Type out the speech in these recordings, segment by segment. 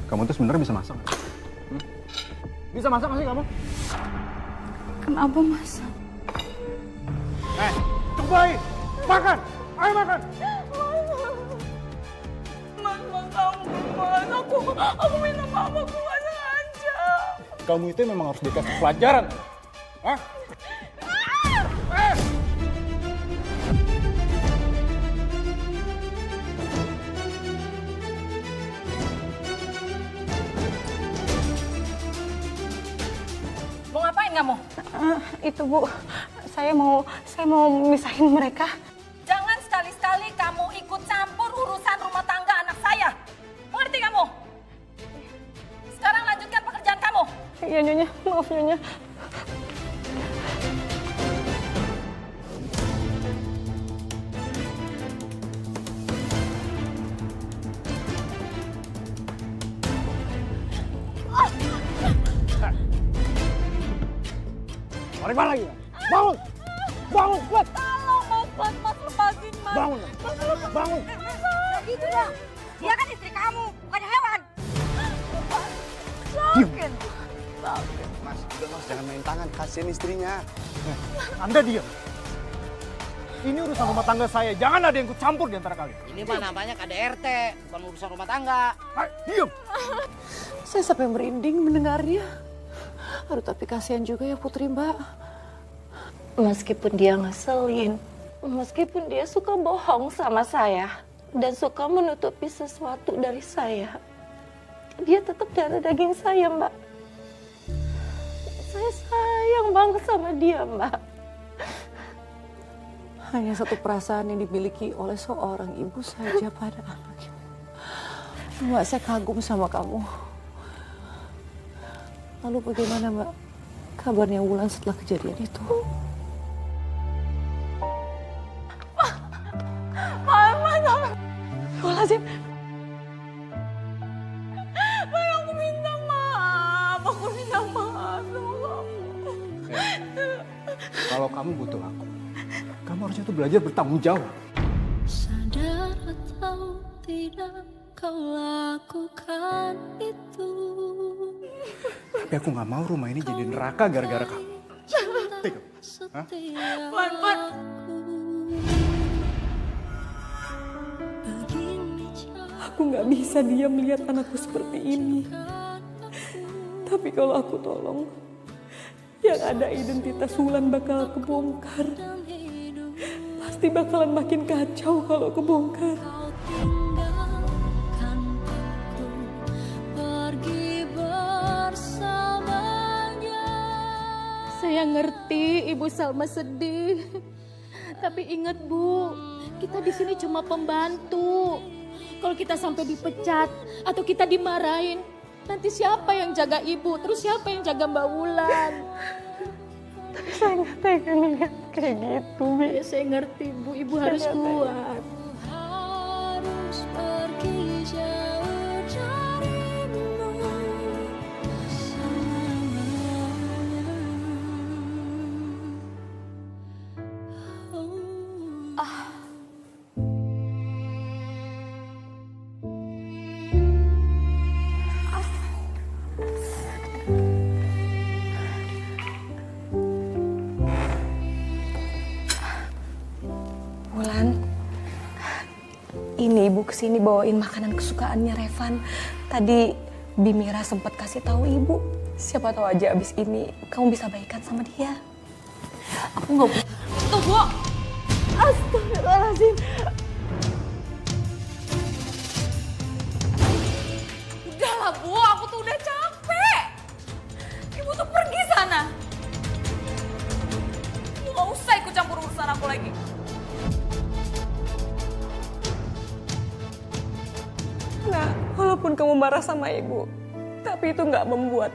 Kamu tuh sebenarnya bisa masak. Bisa masak nggak sih kamu? Kenapa Mas? Cobain! Makan! Ayo makan! Mas, kamu aku minta maaf, aku nggak sengaja. Kamu itu memang harus dikasih pelajaran. Hah? Mau ngapain kamu? Itu Bu, saya mau misahin mereka. Jangan sekali-sekali kamu ikut campur urusan rumah tangga anak saya. Mengerti kamu? Sekarang lanjutkan pekerjaan kamu. Iya Nyonya, maaf Nyonya. Balik lagi. Bangun! Bangun, kuat! Tolong Mas, lepasin Mas. Bangun! Bangun! Gitu dong. Dia kan istri kamu, bukan hewan. Diam! Mas, udah mas, jangan main tangan, kasihan istrinya. Anda diam. Ini urusan rumah tangga saya. Jangan ada yang ikut campur di antara kalian. Ini mah namanya KDRT, bukan urusan rumah tangga. Hai, diam! Saya sampai merinding mendengarnya. Aduh, tapi kasihan juga ya Putri, Mbak. Meskipun dia ngeselin, meskipun dia suka bohong sama saya, dan suka menutupi sesuatu dari saya, dia tetap darah daging saya, Mbak. Saya sayang banget sama dia, Mbak. Hanya satu perasaan yang dimiliki oleh seorang ibu saja pada anaknya. Mbak, saya kagum sama kamu. Lalu bagaimana, Mbak, kabarnya Wulan setelah kejadian itu? Astagfirullahaladzim. Aku minta maaf tolong. Kalau kamu butuh aku, kamu harusnya tuh belajar bertanggung jawab. Sadar atau tidak kau lakukan itu. Tapi aku nggak mau rumah ini jadi neraka gara-gara kamu. Tega. Hah? Pan. Aku nggak bisa diam melihat anakku seperti ini. Tapi kalau aku tolong, yang ada identitas Wulan bakal kebongkar. Pasti bakalan makin kacau kalau kebongkar. Tinggalkan aku pergi bersamanya. Saya ngerti Ibu Salma sedih. Tapi ingat Bu, kita di sini cuma pembantu. Kalau kita sampai dipecat atau kita dimarahin, nanti siapa yang jaga Ibu? Terus siapa yang jaga Mbak Wulan? Tapi saya nggak tega ngeliat kayak gitu, Bi. Ya, saya ngerti Bu, Ibu harus kuat. Harus pergi jauh darimu selamanya. Wulan, ini Ibu kesini bawain makanan kesukaannya Revan. Tadi Bimira sempat kasih tahu Ibu. Siapa tahu aja abis ini kamu bisa baikan sama dia. Aku nggak butuh. Tuh Bu, Astagfirullahaladzim. Udahlah Bu, aku tuh udah capek. Ibu tuh pergi sana. Ibu nggak usah ikut campur urusan aku lagi. Nah, walaupun kamu marah sama Ibu, tapi itu nggak membuat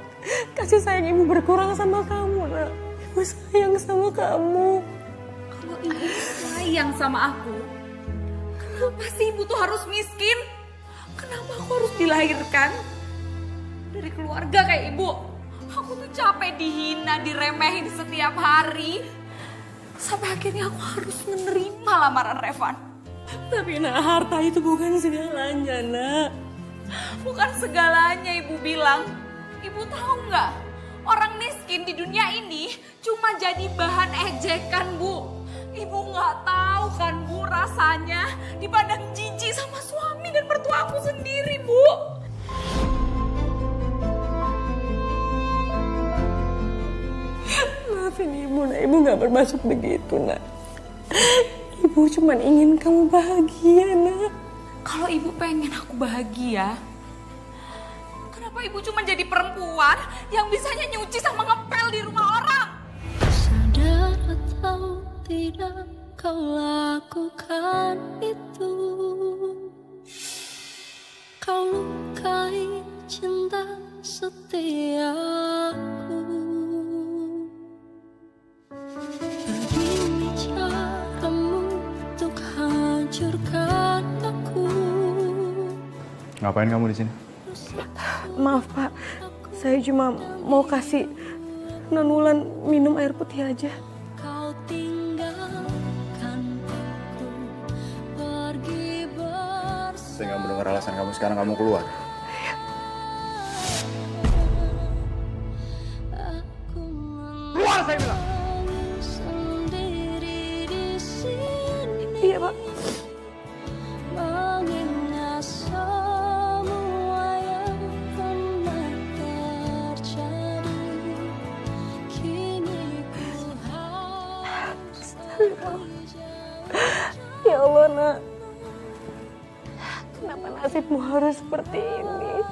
kasih sayang Ibu berkurang sama kamu, Nak. Ibu sayang sama kamu. Kalau Ibu sayang sama aku, kenapa sih Ibu tuh harus miskin? Kenapa aku harus dilahirkan dari keluarga kayak Ibu? Aku tuh capek dihina, diremehin setiap hari. Sampai akhirnya aku harus menerima lamaran Revan. Tapi Nak, harta itu bukan segalanya, Nak. Bukan segalanya ibu bilang. Ibu tahu nggak? Orang miskin di dunia ini cuma jadi bahan ejekan, Bu. Ibu nggak tahu kan, Bu, rasanya dipandang jijik sama suami dan mertua aku sendiri, Bu. Maafin ibu, nak. Ibu gak bermaksud begitu, nak. Ibu cuma ingin kamu bahagia, nak. Kalau ibu pengen aku bahagia, kenapa ibu cuma jadi perempuan yang bisanya nyuci sama ngepel di rumah orang? Sadar atau tidak kau lakukan itu. Kau lukai cinta setiaku. Begini caramu untuk hancurkan aku. Ngapain kamu di sini? Maaf, Pak. Saya cuma mau kasih Non Wulan minum air putih aja. Kau tinggalkan aku pergi bersama. Saya nggak mendengar alasan kamu sekarang kamu keluar. Keluar saya bilang. Sendiri di sini. Iya, Pak. Mengingat semua yang pernah terjadi. Kini ku harus Ya Allah, nak. Kenapa nasibmu harus seperti ini?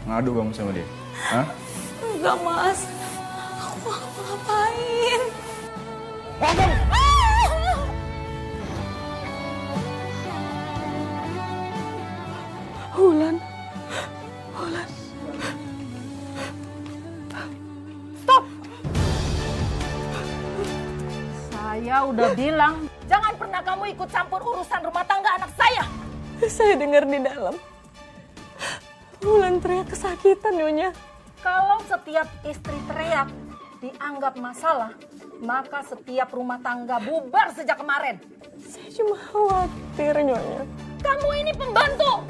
Ngadu kamu sama dia? Hah? Enggak, Mas. Aku mau ngapain? Wulan. Wulan. Saya udah bilang, jangan pernah kamu ikut campur urusan rumah tangga anak saya. Saya dengar di dalam. Wulan teriak kesakitan, Nyonya. Kalau setiap istri teriak dianggap masalah, maka setiap rumah tangga bubar sejak kemarin. Saya cuma khawatir, Nyonya. Kamu ini pembantu.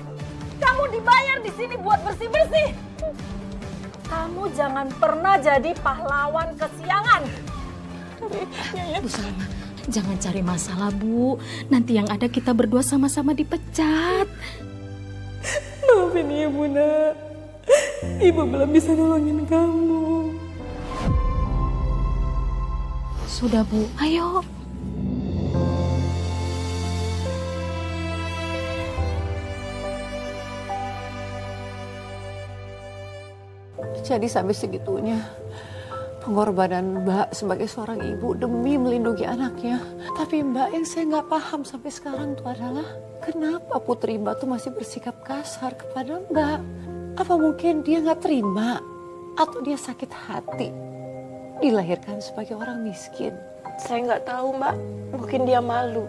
Kamu dibayar di sini buat bersih-bersih. Kamu jangan pernah jadi pahlawan kesiangan. Bu Salma, jangan cari masalah, Bu. Nanti yang ada kita berdua sama-sama dipecat. Maafin Ibu, nak. Ibu belum bisa nolongin kamu. Sudah, Bu. Ayo. Jadi sampai segitunya pengorbanan Mbak sebagai seorang ibu demi melindungi anaknya. Tapi Mbak, yang saya nggak paham sampai sekarang itu adalah kenapa putri Mbak tuh masih bersikap kasar kepada Mbak? Apa mungkin dia nggak terima atau dia sakit hati dilahirkan sebagai orang miskin? Saya nggak tahu, Mbak. Mungkin dia malu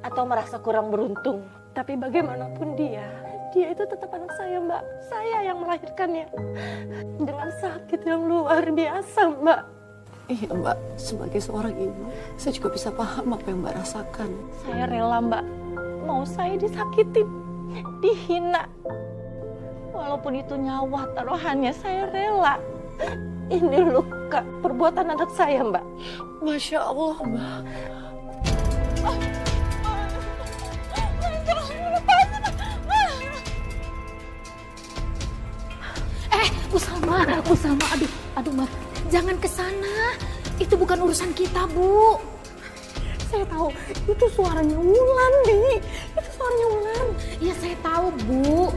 atau merasa kurang beruntung. Tapi bagaimanapun dia itu tetap anak saya, Mbak. Saya yang melahirkannya dengan sakit yang luar biasa, Mbak. Iya Mbak, sebagai seorang ibu, saya juga bisa paham apa yang Mbak rasakan. Saya rela, Mbak. Mau saya disakitin, dihina. Walaupun itu nyawa taruhannya, saya rela. Ini luka perbuatan anak saya, Mbak. Masya Allah, Mbak. Bu Salma, aduh Mbak, jangan ke sana. Itu bukan urusan kita, Bu. Saya tahu, itu suaranya Wulan, Bi. Itu suaranya Wulan. Ya saya tahu, Bu.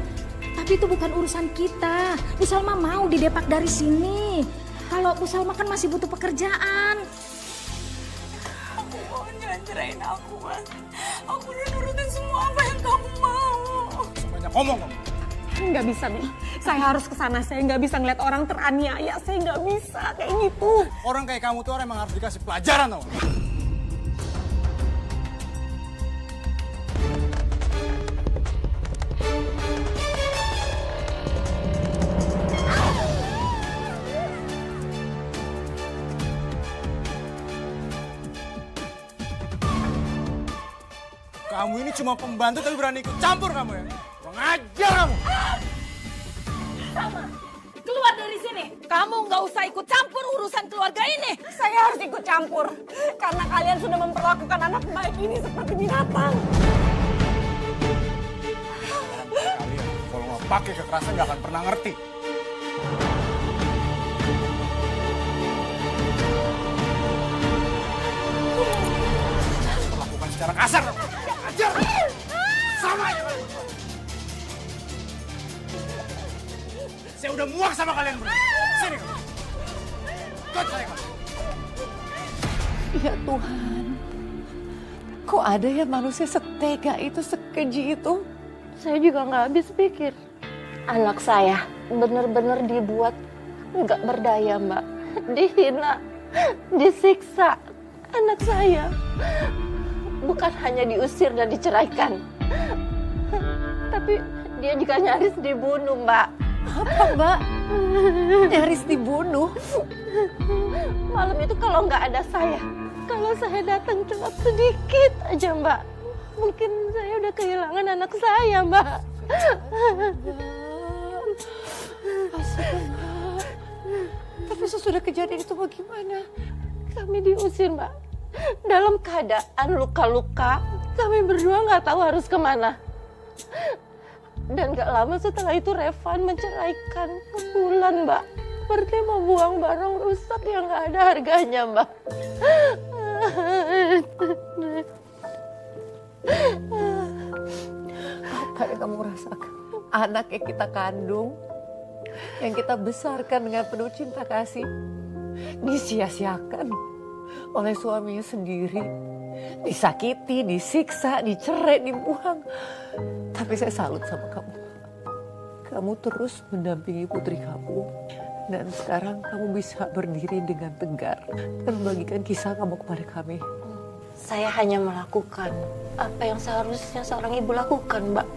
Tapi itu bukan urusan kita. Bu Salma mau didepak dari sini. Kalau Bu Salma kan masih butuh pekerjaan. Aku mohon jangan cerain aku, Mas. Aku udah nurutin semua apa yang kamu mau. Banyak ngomong kamu. Nggak bisa, Bi. Saya harus ke sana. Saya nggak bisa ngeliat orang teraniaya. Saya nggak bisa kayak gitu. Orang kayak kamu tuh orang emang harus dikasih pelajaran tau. Kamu ini cuma pembantu tapi berani ikut campur kamu ya. Pengajar kamu. Keluar dari sini. Kamu nggak usah ikut campur urusan keluarga ini. Saya harus ikut campur karena kalian sudah memperlakukan anak baik ini seperti binatang. Kalian kalau nggak pakai kekerasan nggak akan pernah ngerti. Perlakukan secara kasar. Ajar. Sama aja. Saya udah muak sama kalian berdua. Sini kamu. Ikut saya kamu. Ya Tuhan, kok ada ya manusia setega itu, sekeji itu? Saya juga nggak habis pikir. Anak saya benar-benar dibuat nggak berdaya, Mbak. Dihina, disiksa. Anak saya bukan hanya diusir dan diceraikan, tapi dia juga nyaris dibunuh, Mbak. Apa Mbak? Nyaris dibunuh? Malam itu kalau nggak ada saya, kalau saya datang cuma sedikit aja, Mbak, mungkin saya udah kehilangan anak saya, Mbak. Tapi sesudah kejadian itu bagaimana? Kami diusir, Mbak. Dalam keadaan luka-luka, kami berdua nggak tahu harus kemana. Dan gak lama setelah itu Revan menceraikan Wulan, Mbak. Seperti membuang barang rusak yang gak ada harganya, Mbak. Apa yang kamu rasakan? Anak yang kita kandung, yang kita besarkan dengan penuh cinta kasih, disia-siakan oleh suaminya sendiri. Disakiti, disiksa, dicerai, dibuang. Tapi saya salut sama kamu. Kamu terus mendampingi putri kamu. Dan sekarang kamu bisa berdiri dengan tegar dan membagikan kisah kamu kepada kami. Saya hanya melakukan apa yang seharusnya seorang ibu lakukan, Mbak.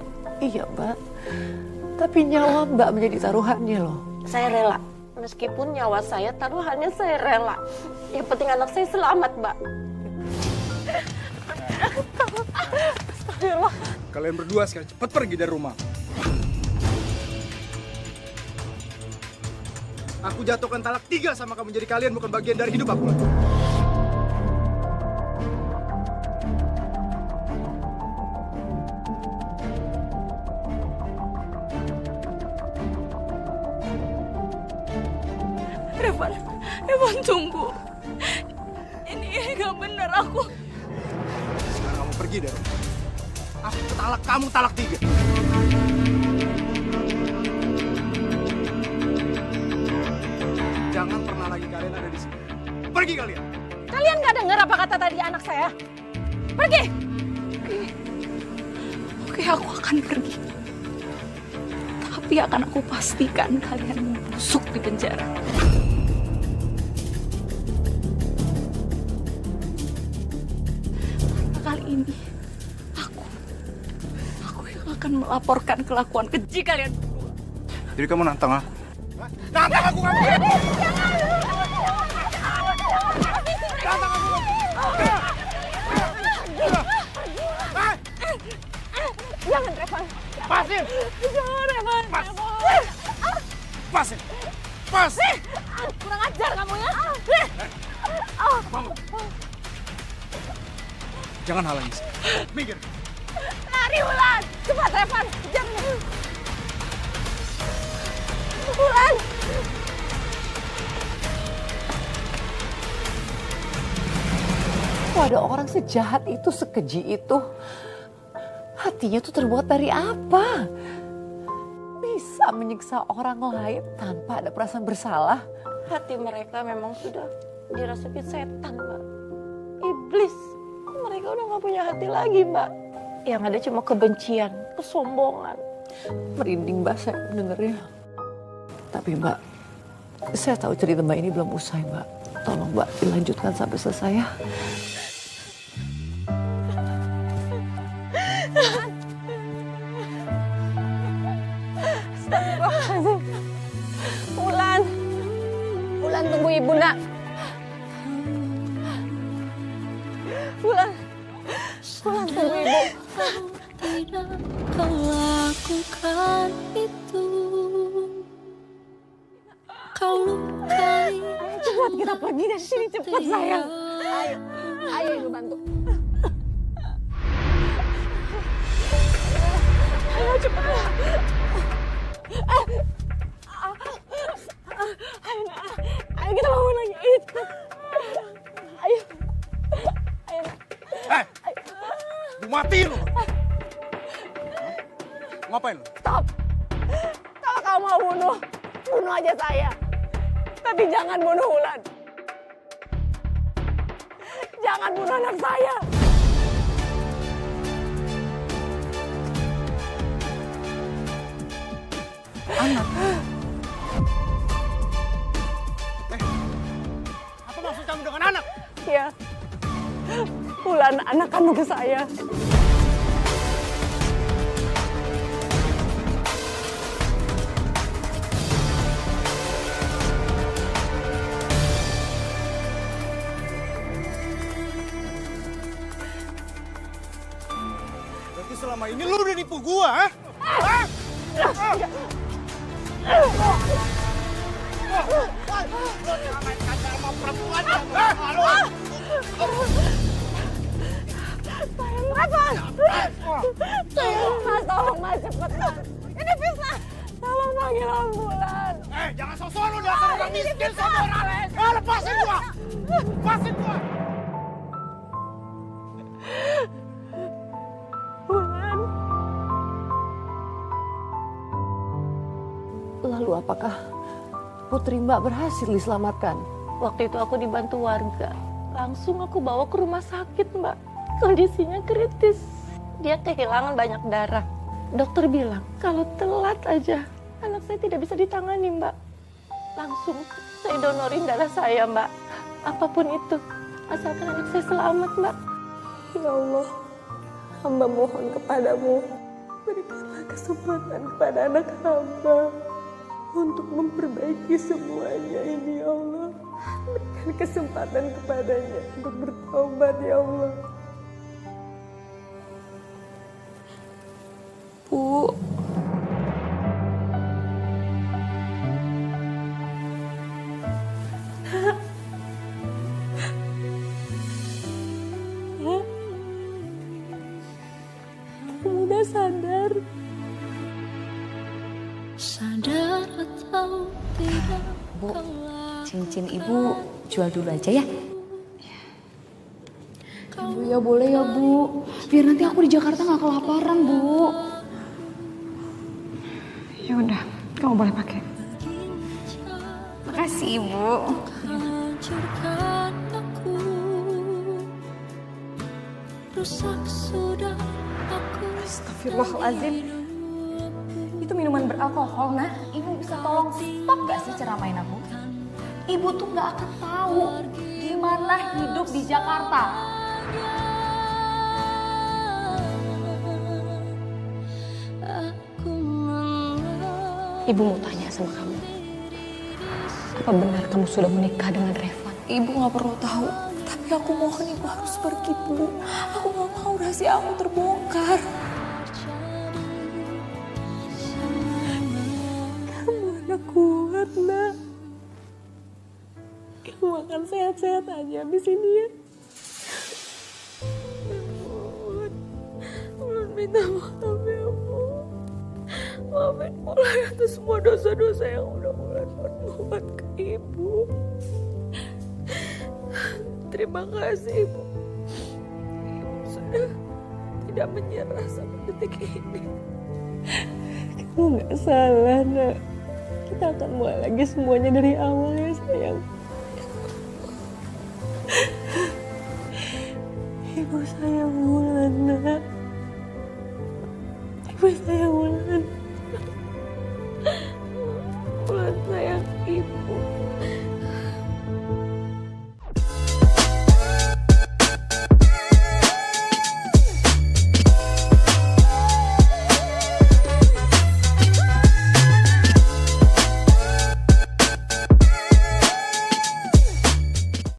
Iya, Mbak. Tapi nyawa Mbak menjadi taruhannya loh. Saya rela. Meskipun nyawa saya taruhannya, saya rela. Yang penting anak saya selamat, Mbak. Kalian berdua sekarang cepat pergi dari rumah. Aku jatuhkan talak 3 sama kamu, jadi kalian bukan bagian dari hidup aku lagi. Revan tunggu. Ini gak benar aku. Sekarang kamu pergi dari rumah. Aku talak kamu talak 3. Jangan pernah lagi kalian ada di sini. Pergi kalian. Kalian gak dengar apa kata tadi anak saya? Pergi! Oke, aku akan pergi. Tapi akan aku pastikan kalian busuk di penjara. Karena kali ini aku yang akan melaporkan kelakuan keji kalian berdua. Jadi kamu nantang aku? Nantang aku kamu! Nantang aku! Jangan, Revan. Pasin! Jangan, Revan. Pasin! Pasin! Kurang ajar kamu ya. Bangun! Jangan halangi saya. Minggir! Lari, Wulan. Cepat, Revan. Jangan. Wulan. Kok ada orang sejahat itu, sekeji itu? Hatinya tuh terbuat dari apa? Bisa menyiksa orang lain tanpa ada perasaan bersalah. Hati mereka memang sudah dirasuki setan, Mbak. Iblis. Mereka udah gak punya hati lagi, Mbak. Yang ada cuma kebencian, kesombongan. Merinding Mbak saya mendengarnya. Tapi Mbak, saya tahu cerita Mbak ini belum usai Mbak. Tolong Mbak dilanjutkan sampai selesai ya. Wulan. Wulan, tunggu ibu, nak. Wulan. Wulan, tunggu ibu. tidak kau lakukan itu. Kau lukai. Cepat kita pergi dari sini, cepat sayang. Ayo ibu bantu. Ayo cepat. Ayo kita bangun lagi. Ayo. Lu mati lu. Ngapain lu? Stop. Kalau kau mau bunuh aja saya. Tapi jangan bunuh Wulan. Jangan bunuh anak saya. Apa maksud kamu dengan anak? Ya, Wulan anak kandung saya. Berarti selama ini lu udah nipu gua, ha? Hah? Sayang, Mas, tolong Mas, cepetan. Ini Fisna, tolong panggil ambulan. Jangan sok-sok lu dasar orang miskin sama orang. Lepasin gua! Lepasin gua! Wulan. Lalu apakah putri Mbak berhasil diselamatkan? Waktu itu aku dibantu warga. Langsung aku bawa ke rumah sakit, Mbak. Kondisinya kritis. Dia kehilangan banyak darah. Dokter bilang kalau telat aja anak saya tidak bisa ditangani, Mbak. Langsung saya donorin darah saya, Mbak. Apapun itu, asalkan anak saya selamat, Mbak. Ya Allah, hamba mohon kepadamu, berikanlah kesempatan kepada anak hamba untuk memperbaiki semuanya ini, ya Allah. Berikan kesempatan kepadanya untuk bertobat, ya Allah. Bu. Kamu udah sadar? Sadar atau tidak. Bu, cincin ibu jual dulu aja ya. Bu, ya boleh ya Bu. Biar nanti aku di Jakarta nggak kelaparan, Bu. Ya udah, kamu boleh pakai. Makasih Ibu. Hancurkan aku. Rusak sudah aku. Astagfirullahaladzim. Itu minuman beralkohol, nah. Ibu bisa tolong stop gak sih ceramain aku? Ibu tuh gak akan tahu gimana hidup di Jakarta. Ibu mau tanya sama kamu. Apa benar kamu sudah menikah dengan Revan? Ibu gak perlu tahu. Tapi aku mohon ibu harus pergi, Bu. Aku gak mau rahasia aku terbongkar. Kamu anak kuat, nak. Kamu akan sehat-sehat aja habis ini ya. Wulan minta maaf ya, Bu. Maafin Wulan atas semua dosa-dosa yang udah Wulan buat ke Ibu. Terima kasih, Ibu. Ibu sudah tidak menyerah sampai detik ini. Kamu gak salah, nak. Kita akan mulai lagi semuanya dari awal ya, sayang. Ibu sayang Wulan, nak. Ibu sayang